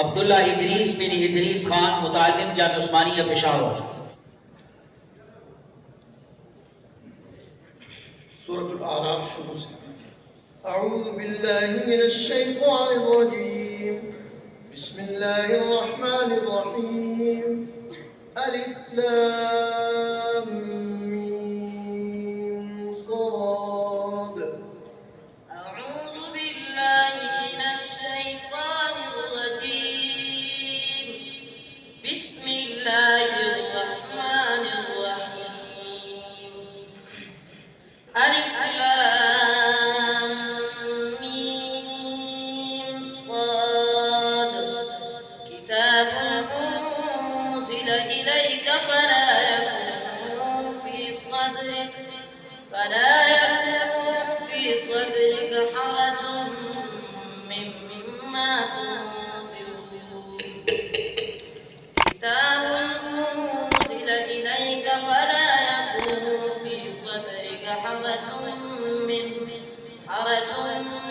अब्दुल्ला इदरीस बिन इदरीस खान, मुतालिम जामिया उस्मानिया पेशावर। सूरतुल आराफ शुरू से। अऊज़ु बिल्लाहि मिनश शैतानिर रजीम। बिस्मिल्लाहिर रहमानिर रहीम। अलिफ लाम मीम साद। अऊज़ु बिल्लाहि मिनश शैतानिर रजीम। बिस्मिल्लाहिर रहमानिर रहीम। अलिफ लाम मीम साद। किताबुन उनज़िला इलैका फला यकुन फी सदरिक हरजुन मिम्मा तुनज़िरून। किताबुन उनज़िला इलैका फला यकुन फी सदरिक हरजुन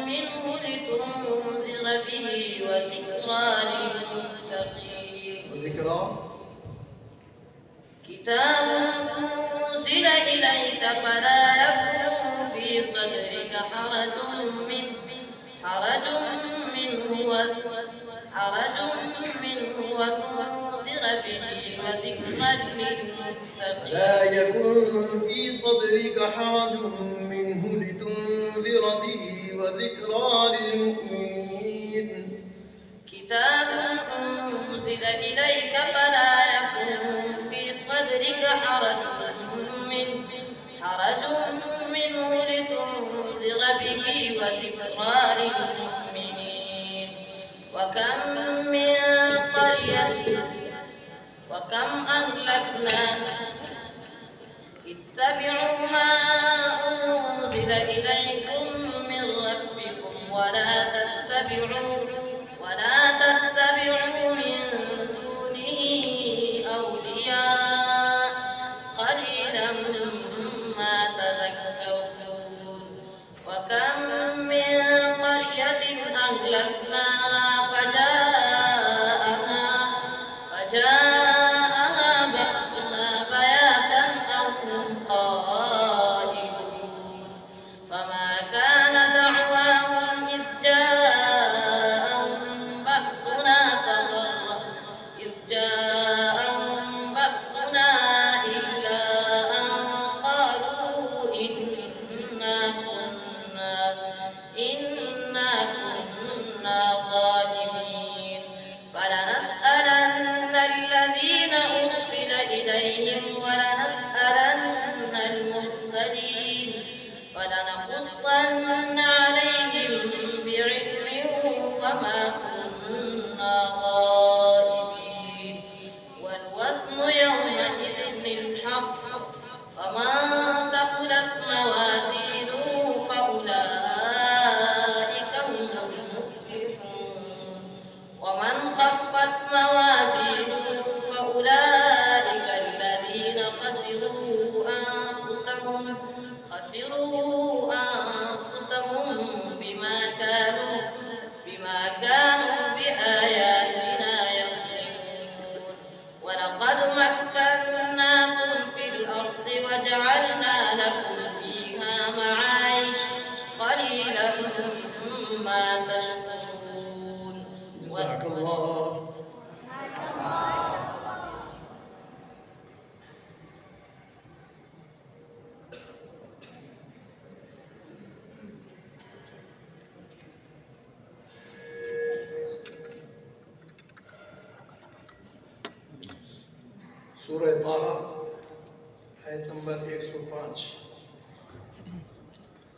मिन्हु लितुनज़िर बिहि वज़िक्रा लिलमुत्तक़ीन। किताब أنزل إليك فلا يكن في صدرك حرج منه وتنذر به وذكرى للمتقين. لا يكن في صدرك حرج منه لتنذر به وذكرى للمؤمنين. كتاب أنزل إليك فلا يكن في صدرك حرج منه لتنذر به وذكرى للمؤمنين. وكم أهلكنا اتبعوا ما أنزل إليكم من ربكم ولا تتبعوا من دونه أولياء قليلا ما تذكرون. وكم من قرية أهلكناها فجاءها بأسنا بياتا أو هم قائلون. فما كان دعواهم إذ جاءهم بأسنا إلا أن قالوا إنا كنا ظالمين. فلنسألن الذين أرسل إليهم ولنسألن المرسلين. فلنقصن عليهم بعلم وما كنا غائبين. والوزن يومئذ الحق. فمن ثقلت موازينه فأولئك هم المفلحون. ومن خفت موازينه فأولئك الذين خسروا أنفسهم بما كانوا بآياتنا يظلمون. ولقد مكناكم في الأرض وجعلنا لكم فيها معايش قليلا ما تشكرون. جزاك الله. सूरह ताहा आयत नंबर 105।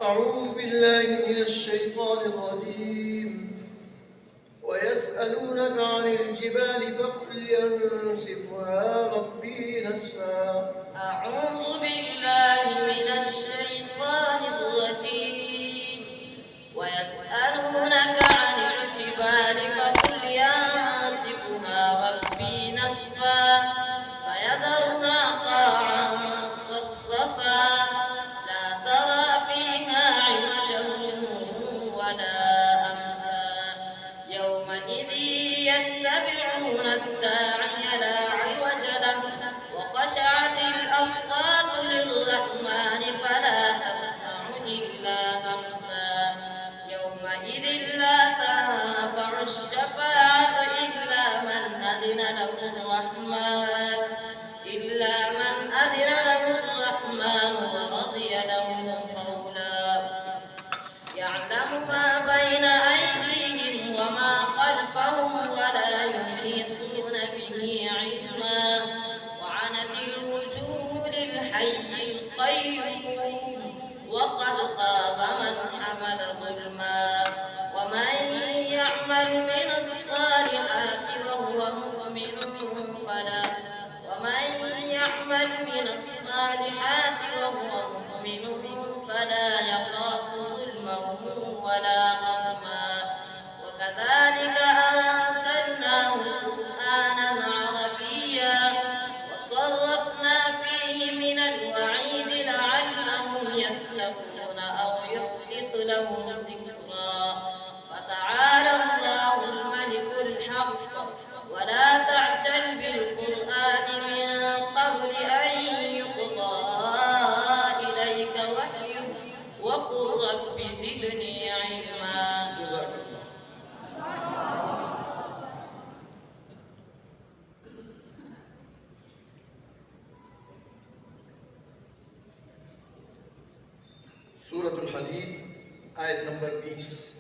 أعوذ بالله من الشيطان الرجيم ويسألونك عن الجبال فقل ينسفها ربي نسفا. أعوذ بالله من الشيطان الرجيم ويسألونك عن الجبال فقل ينسفها ربي نسفا فيذرها قاعا صفصفا لا ترى فيها عوجا ولا أمتا يومئذ يتبعون الحي القيوم وقد خاب من حمل ظلما ومن يعمل من الصالحات وهو مؤمن فلا يخاف ظلما ولا هضما وكذلك أنزلناه قرآنا عربيا وصرفنا فيه من الوعيد لعلهم يتقون أو يحدث لهم ذكرا فتعالى الله الملك الحق ولا تعجل بالقرآن من قبل أن يقضى إليك وحيه وقل رب زدني علما. جزاك الله. سورة الحديد آية نمبر 20.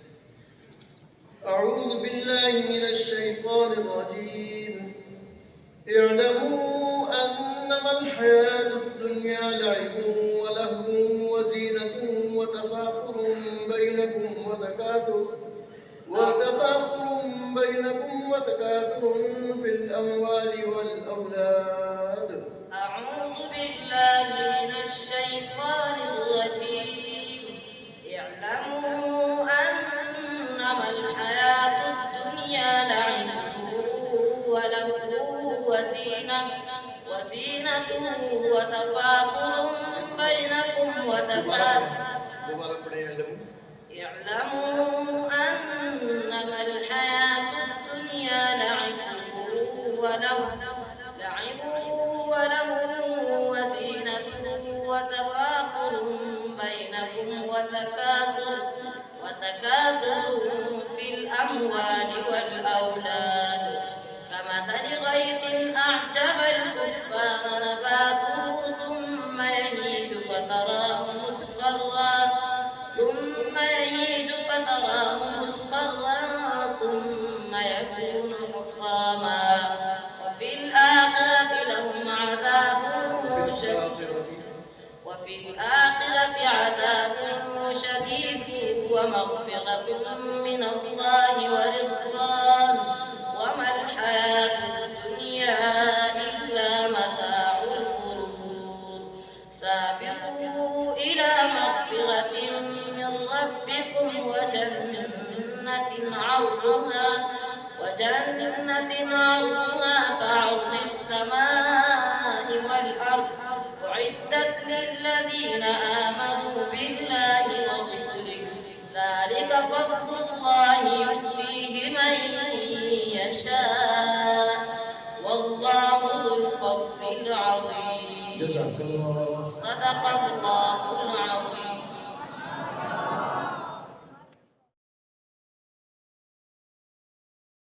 أعوذ بالله من الشيطان الرجيم. اعلموا أنما الحياة الدنيا لعب ولهو وزينة وتفاخر بينكم وتكاثر في الأموال والأولاد. أعوذ بالله من الشيطان الرجيم. اعلموا أنما الحياة الدنيا لعب ولهو وزينة وتفاخر بينكم وتكاثر. اعلموا أنما الحياة الدنيا لعب ولهو وزينة وتفاخر بينكم وتكاثر في الأموال والأولاد كمثل غيث أعجب الكفار نباته ثم يهيج فتراه مصفرا ثم يكون حطاما وفي الآخرة عذاب شديد ومغفرة من الله ورضوان وما الحياة الدنيا إلا متاع الغرور. سابقوا إلى مغفرة من ربكم وجنة عرضها كعرض السماء والأرض أعدت للذين آمنوا بالله ورسله ذلك فضل الله يؤتيه من يشاء والله ذو الفضل العظيم. جزاك الله. صدق الله